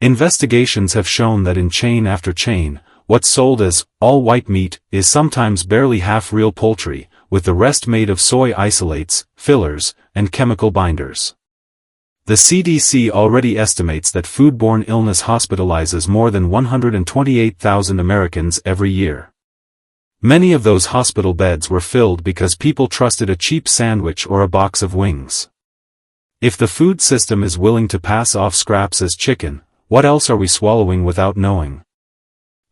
Investigations have shown that in chain after chain, what's sold as all-white meat is sometimes barely half real poultry, with the rest made of soy isolates, fillers, and chemical binders. The CDC already estimates that foodborne illness hospitalizes more than 128,000 Americans every year. Many of those hospital beds were filled because people trusted a cheap sandwich or a box of wings. If the food system is willing to pass off scraps as chicken, what else are we swallowing without knowing?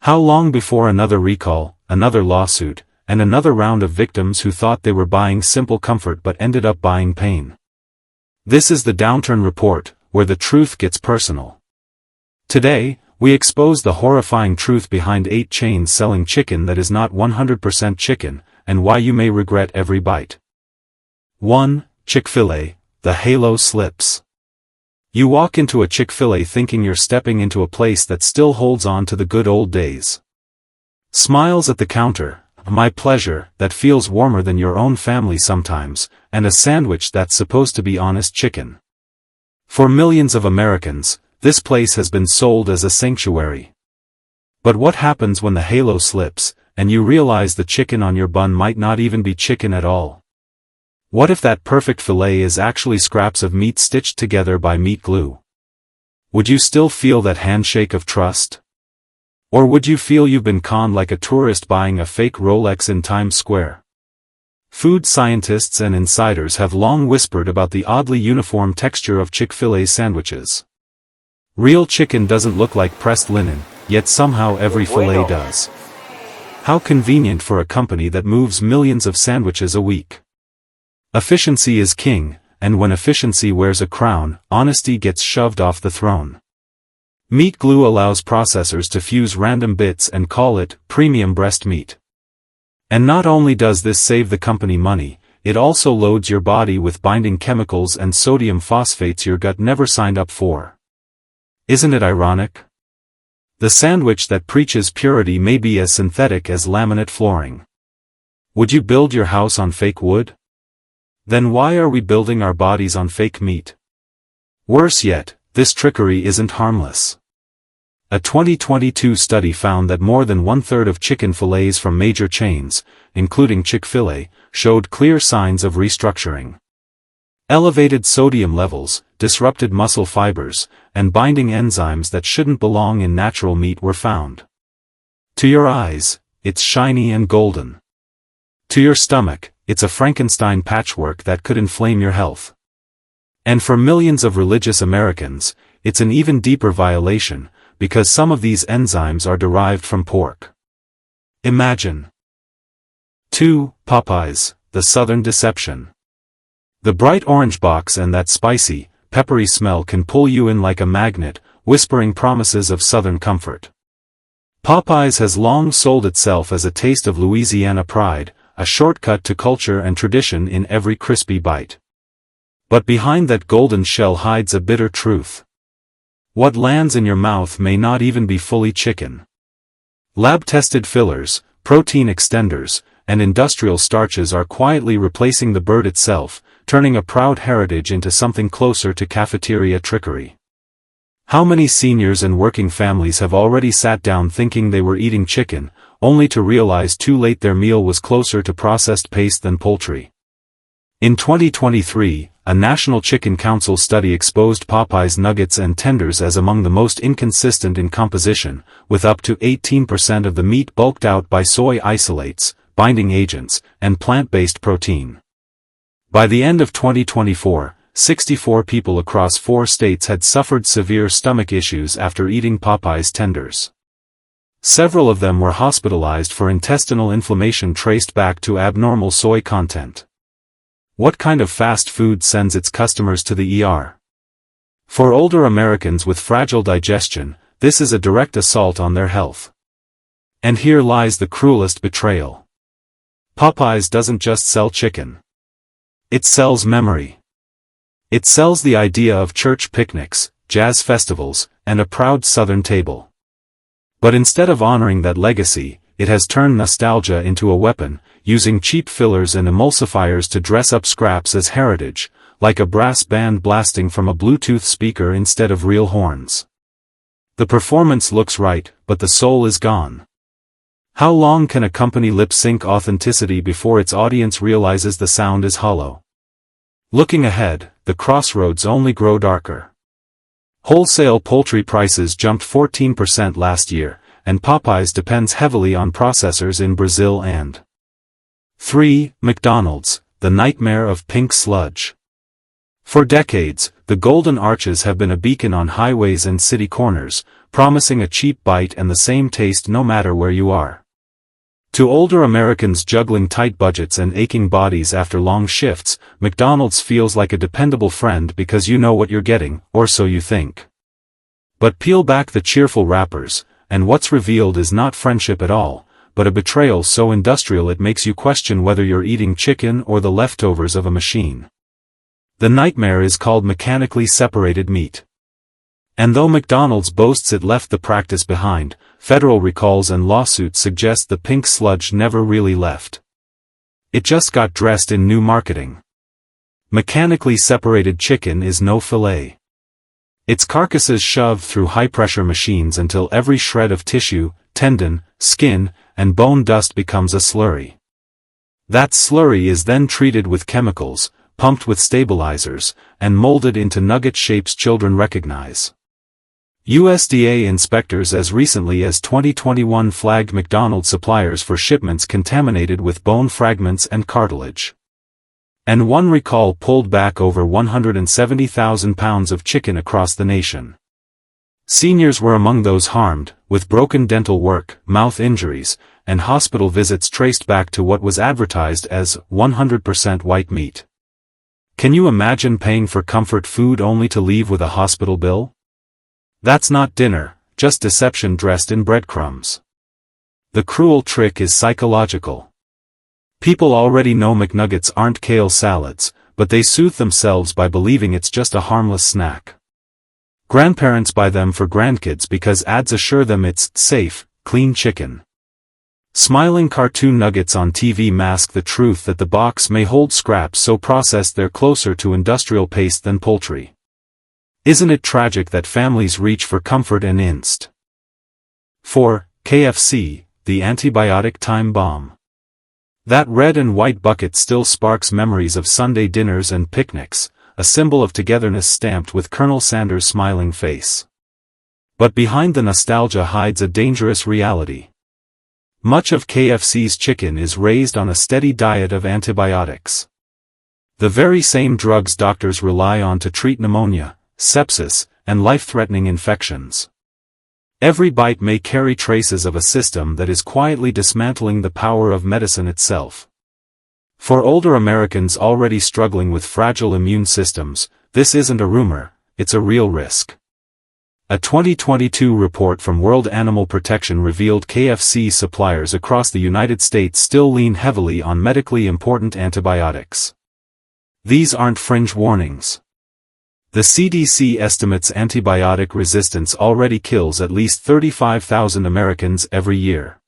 How long before another recall, another lawsuit, and another round of victims who thought they were buying simple comfort but ended up buying pain? This is the Downturn Report, where the truth gets personal. Today, we expose the horrifying truth behind 8 chains selling chicken that is not 100% chicken, and why you may regret every bite. 1. Chick-fil-A, the halo slips. You walk into a Chick-fil-A thinking you're stepping into a place that still holds on to the good old days. Smiles at the counter, my pleasure, that feels warmer than your own family sometimes, and a sandwich that's supposed to be honest chicken. For millions of Americans, this place has been sold as a sanctuary. But what happens when the halo slips, and you realize the chicken on your bun might not even be chicken at all? What if that perfect fillet is actually scraps of meat stitched together by meat glue? Would you still feel that handshake of trust? Or would you feel you've been conned like a tourist buying a fake Rolex in Times Square? Food scientists and insiders have long whispered about the oddly uniform texture of Chick-fil-A sandwiches. Real chicken doesn't look like pressed linen, yet somehow every fillet does. How convenient for a company that moves millions of sandwiches a week. Efficiency is king, and when efficiency wears a crown, honesty gets shoved off the throne. Meat glue allows processors to fuse random bits and call it premium breast meat. And not only does this save the company money, it also loads your body with binding chemicals and sodium phosphates your gut never signed up for. Isn't it ironic? The sandwich that preaches purity may be as synthetic as laminate flooring. Would you build your house on fake wood? Then why are we building our bodies on fake meat? Worse yet, this trickery isn't harmless. A 2022 study found that more than 1/3 of chicken fillets from major chains, including Chick-fil-A, showed clear signs of restructuring. Elevated sodium levels, disrupted muscle fibers, and binding enzymes that shouldn't belong in natural meat were found. To your eyes, it's shiny and golden. To your stomach, it's a Frankenstein patchwork that could inflame your health. And for millions of religious Americans, it's an even deeper violation, because some of these enzymes are derived from pork. Imagine. 2. Popeyes, the Southern Deception. The bright orange box and that spicy, peppery smell can pull you in like a magnet, whispering promises of Southern comfort. Popeyes has long sold itself as a taste of Louisiana pride, a shortcut to culture and tradition in every crispy bite. But behind that golden shell hides a bitter truth. What lands in your mouth may not even be fully chicken. Lab-tested fillers, protein extenders, and industrial starches are quietly replacing the bird itself, turning a proud heritage into something closer to cafeteria trickery. How many seniors and working families have already sat down thinking they were eating chicken, only to realize too late their meal was closer to processed paste than poultry? In 2023, a National Chicken Council study exposed Popeye's nuggets and tenders as among the most inconsistent in composition, with up to 18% of the meat bulked out by soy isolates, binding agents, and plant-based protein. By the end of 2024, 64 people across 4 states had suffered severe stomach issues after eating Popeye's tenders. Several of them were hospitalized for intestinal inflammation traced back to abnormal soy content. What kind of fast food sends its customers to the ER? For older Americans with fragile digestion, this is a direct assault on their health. And here lies the cruelest betrayal. Popeyes doesn't just sell chicken. It sells memory. It sells the idea of church picnics, jazz festivals, and a proud Southern table. But instead of honoring that legacy, it has turned nostalgia into a weapon, using cheap fillers and emulsifiers to dress up scraps as heritage, like a brass band blasting from a Bluetooth speaker instead of real horns. The performance looks right, but the soul is gone. How long can a company lip-sync authenticity before its audience realizes the sound is hollow? Looking ahead, the crossroads only grow darker. Wholesale poultry prices jumped 14% last year, and Popeyes depends heavily on processors in Brazil and 3. McDonald's, the nightmare of pink sludge. For decades, the Golden Arches have been a beacon on highways and city corners, promising a cheap bite and the same taste no matter where you are. To older Americans juggling tight budgets and aching bodies after long shifts, McDonald's feels like a dependable friend because you know what you're getting, or so you think. But peel back the cheerful wrappers, and what's revealed is not friendship at all, but a betrayal so industrial it makes you question whether you're eating chicken or the leftovers of a machine. The nightmare is called mechanically separated meat. And though McDonald's boasts it left the practice behind, federal recalls and lawsuits suggest the pink sludge never really left. It just got dressed in new marketing. Mechanically separated chicken is no fillet. Its carcasses shoved through high-pressure machines until every shred of tissue, tendon, skin, and bone dust becomes a slurry. That slurry is then treated with chemicals, pumped with stabilizers, and molded into nugget shapes children recognize. USDA inspectors as recently as 2021 flagged McDonald's suppliers for shipments contaminated with bone fragments and cartilage. And one recall pulled back over 170,000 pounds of chicken across the nation. Seniors were among those harmed, with broken dental work, mouth injuries, and hospital visits traced back to what was advertised as 100% white meat. Can you imagine paying for comfort food only to leave with a hospital bill? That's not dinner, just deception dressed in breadcrumbs. The cruel trick is psychological. People already know McNuggets aren't kale salads, but they soothe themselves by believing it's just a harmless snack. Grandparents buy them for grandkids because ads assure them it's safe, clean chicken. Smiling cartoon nuggets on TV mask the truth that the box may hold scraps so processed they're closer to industrial paste than poultry. Isn't it tragic that families reach for comfort and inst? 4. KFC, the antibiotic time bomb. That red and white bucket still sparks memories of Sunday dinners and picnics, a symbol of togetherness stamped with Colonel Sanders' smiling face. But behind the nostalgia hides a dangerous reality. Much of KFC's chicken is raised on a steady diet of antibiotics. The very same drugs doctors rely on to treat pneumonia, sepsis, and life-threatening infections. Every bite may carry traces of a system that is quietly dismantling the power of medicine itself. For older Americans already struggling with fragile immune systems, this isn't a rumor, it's a real risk. A 2022 report from World Animal Protection revealed KFC suppliers across the United States still lean heavily on medically important antibiotics. These aren't fringe warnings. The CDC estimates antibiotic resistance already kills at least 35,000 Americans every year.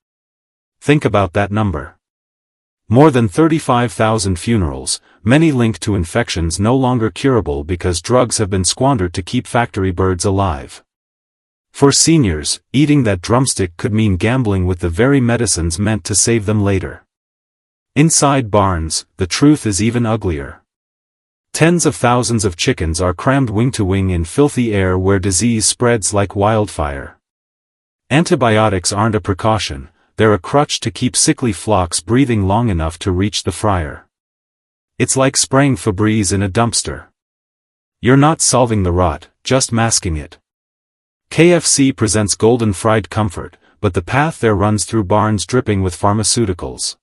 Think about that number. More than 35,000 funerals, many linked to infections no longer curable because drugs have been squandered to keep factory birds alive. For seniors, eating that drumstick could mean gambling with the very medicines meant to save them later. Inside barns, the truth is even uglier. Tens of thousands of chickens are crammed wing to wing in filthy air where disease spreads like wildfire. Antibiotics aren't a precaution, they're a crutch to keep sickly flocks breathing long enough to reach the fryer. It's like spraying Febreze in a dumpster. You're not solving the rot, just masking it. KFC presents golden fried comfort, but the path there runs through barns dripping with pharmaceuticals.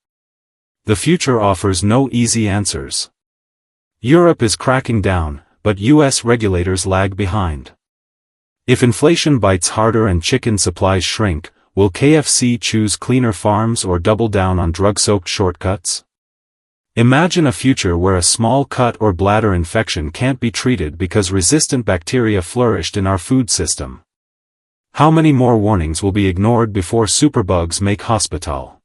The future offers no easy answers. Europe is cracking down, but US regulators lag behind. If inflation bites harder and chicken supplies shrink, will KFC choose cleaner farms or double down on drug-soaked shortcuts? Imagine a future where a small cut or bladder infection can't be treated because resistant bacteria flourished in our food system. How many more warnings will be ignored before superbugs make hospital?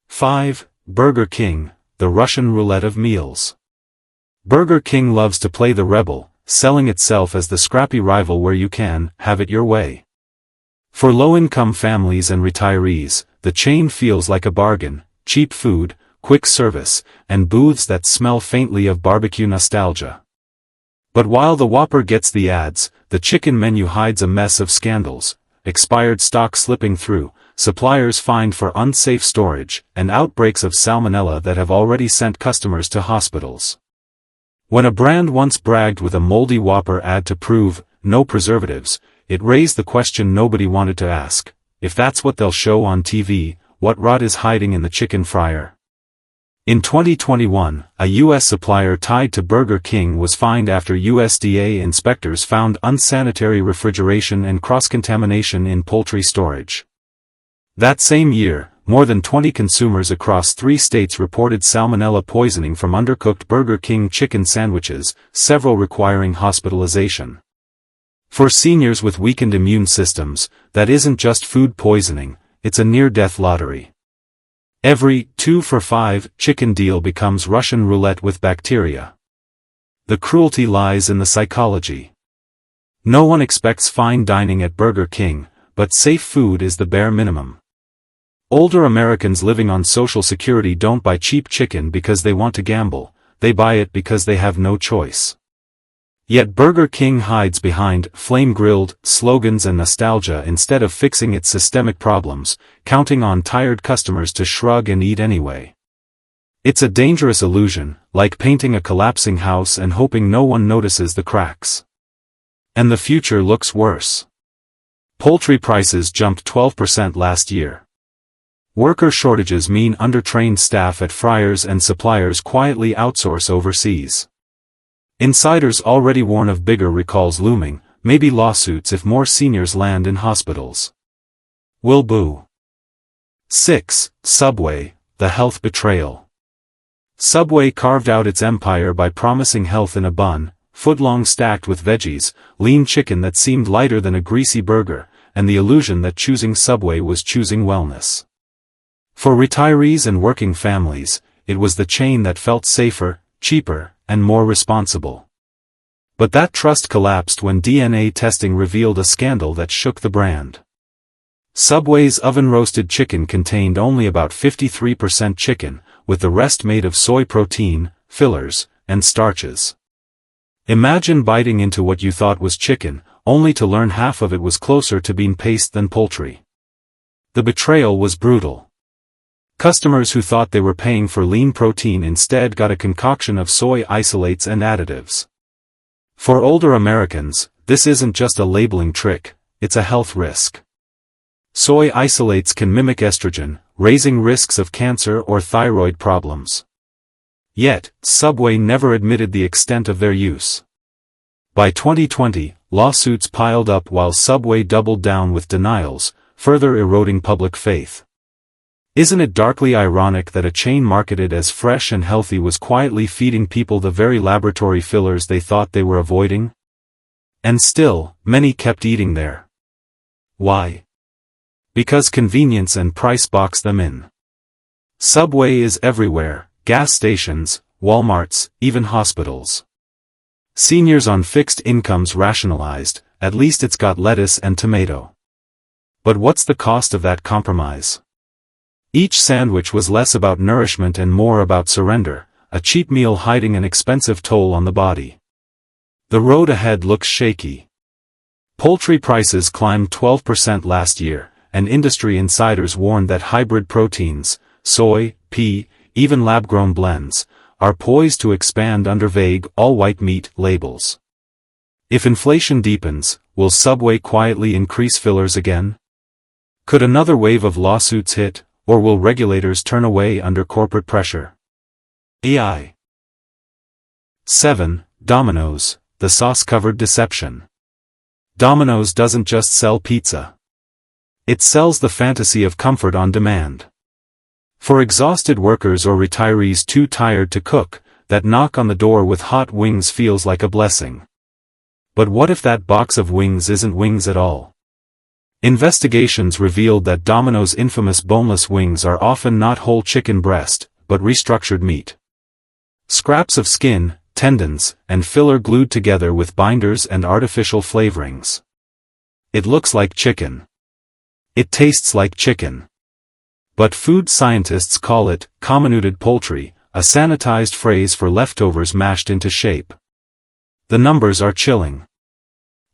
5. Burger King, the Russian roulette of meals. Burger King loves to play the rebel, selling itself as the scrappy rival where you can have it your way. For low-income families and retirees, the chain feels like a bargain: cheap food, quick service, and booths that smell faintly of barbecue nostalgia. But while the Whopper gets the ads, the chicken menu hides a mess of scandals: expired stock slipping through, suppliers fined for unsafe storage, and outbreaks of salmonella that have already sent customers to hospitals. When a brand once bragged with a moldy Whopper ad to prove no preservatives, it raised the question nobody wanted to ask: if that's what they'll show on TV, what rot is hiding in the chicken fryer? In 2021, a U.S. supplier tied to Burger King was fined after USDA inspectors found unsanitary refrigeration and cross-contamination in poultry storage. That same year, more than 20 consumers across 3 states reported salmonella poisoning from undercooked Burger King chicken sandwiches, several requiring hospitalization. For seniors with weakened immune systems, that isn't just food poisoning, it's a near-death lottery. Every 2 for $5 chicken deal becomes Russian roulette with bacteria. The cruelty lies in the psychology. No one expects fine dining at Burger King, but safe food is the bare minimum. Older Americans living on Social Security don't buy cheap chicken because they want to gamble, they buy it because they have no choice. Yet Burger King hides behind flame-grilled slogans and nostalgia instead of fixing its systemic problems, counting on tired customers to shrug and eat anyway. It's a dangerous illusion, like painting a collapsing house and hoping no one notices the cracks. And the future looks worse. Poultry prices jumped 12% last year. Worker shortages mean undertrained staff at fryers and suppliers quietly outsource overseas. Insiders already warn of bigger recalls looming, maybe lawsuits if more seniors land in hospitals. Will boo. 6. Subway, the health betrayal. Subway carved out its empire by promising health in a bun, footlong stacked with veggies, lean chicken that seemed lighter than a greasy burger, and the illusion that choosing Subway was choosing wellness. For retirees and working families, it was the chain that felt safer, cheaper, and more responsible. But that trust collapsed when DNA testing revealed a scandal that shook the brand. Subway's oven-roasted chicken contained only about 53% chicken, with the rest made of soy protein, fillers, and starches. Imagine biting into what you thought was chicken, only to learn half of it was closer to bean paste than poultry. The betrayal was brutal. Customers who thought they were paying for lean protein instead got a concoction of soy isolates and additives. For older Americans, this isn't just a labeling trick, it's a health risk. Soy isolates can mimic estrogen, raising risks of cancer or thyroid problems. Yet, Subway never admitted the extent of their use. By 2020, lawsuits piled up while Subway doubled down with denials, further eroding public faith. Isn't it darkly ironic that a chain marketed as fresh and healthy was quietly feeding people the very laboratory fillers they thought they were avoiding? And still, many kept eating there. Why? Because convenience and price box them in. Subway is everywhere: gas stations, Walmarts, even hospitals. Seniors on fixed incomes rationalized, at least it's got lettuce and tomato. But what's the cost of that compromise? Each sandwich was less about nourishment and more about surrender, a cheap meal hiding an expensive toll on the body. The road ahead looks shaky. Poultry prices climbed 12% last year, and industry insiders warned that hybrid proteins, soy, pea, even lab-grown blends, are poised to expand under vague, all-white meat labels. If inflation deepens, will Subway quietly increase fillers again? Could another wave of lawsuits hit? Or will regulators turn away under corporate pressure? AI. 7. Domino's, the sauce-covered deception. Domino's doesn't just sell pizza. It sells the fantasy of comfort on demand. For exhausted workers or retirees too tired to cook, that knock on the door with hot wings feels like a blessing. But what if that box of wings isn't wings at all? Investigations revealed that Domino's infamous boneless wings are often not whole chicken breast, but restructured meat. Scraps of skin, tendons, and filler glued together with binders and artificial flavorings. It looks like chicken. It tastes like chicken. But food scientists call it comminuted poultry, a sanitized phrase for leftovers mashed into shape. The numbers are chilling.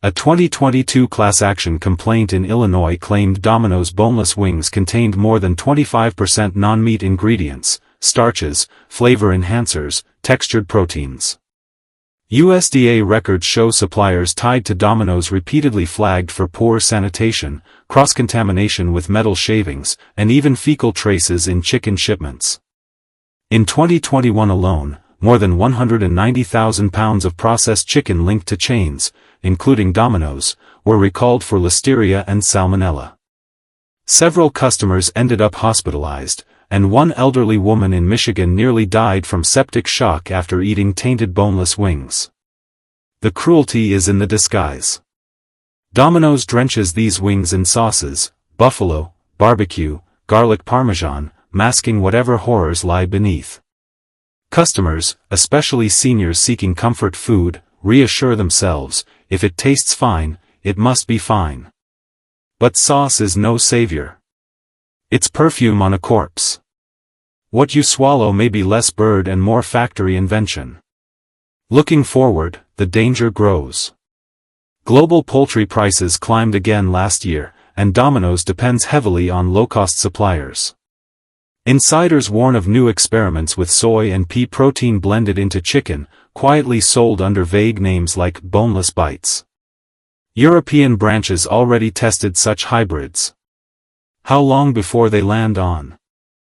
A 2022 class action complaint in Illinois claimed Domino's boneless wings contained more than 25% non-meat ingredients, starches, flavor enhancers, textured proteins. USDA records show suppliers tied to Domino's repeatedly flagged for poor sanitation, cross-contamination with metal shavings, and even fecal traces in chicken shipments. In 2021 alone, more than 190,000 pounds of processed chicken linked to chains, including Domino's, were recalled for listeria and salmonella. Several customers ended up hospitalized, and one elderly woman in Michigan nearly died from septic shock after eating tainted boneless wings. The cruelty is in the disguise. Domino's drenches these wings in sauces, buffalo, barbecue, garlic parmesan, masking whatever horrors lie beneath. Customers, especially seniors seeking comfort food, reassure themselves, if it tastes fine, it must be fine. But sauce is no savior. It's perfume on a corpse. What you swallow may be less bird and more factory invention. Looking forward, the danger grows. Global poultry prices climbed again last year, and Domino's depends heavily on low-cost suppliers. Insiders warn of new experiments with soy and pea protein blended into chicken, quietly sold under vague names like boneless bites. European branches already tested such hybrids. How long before they land on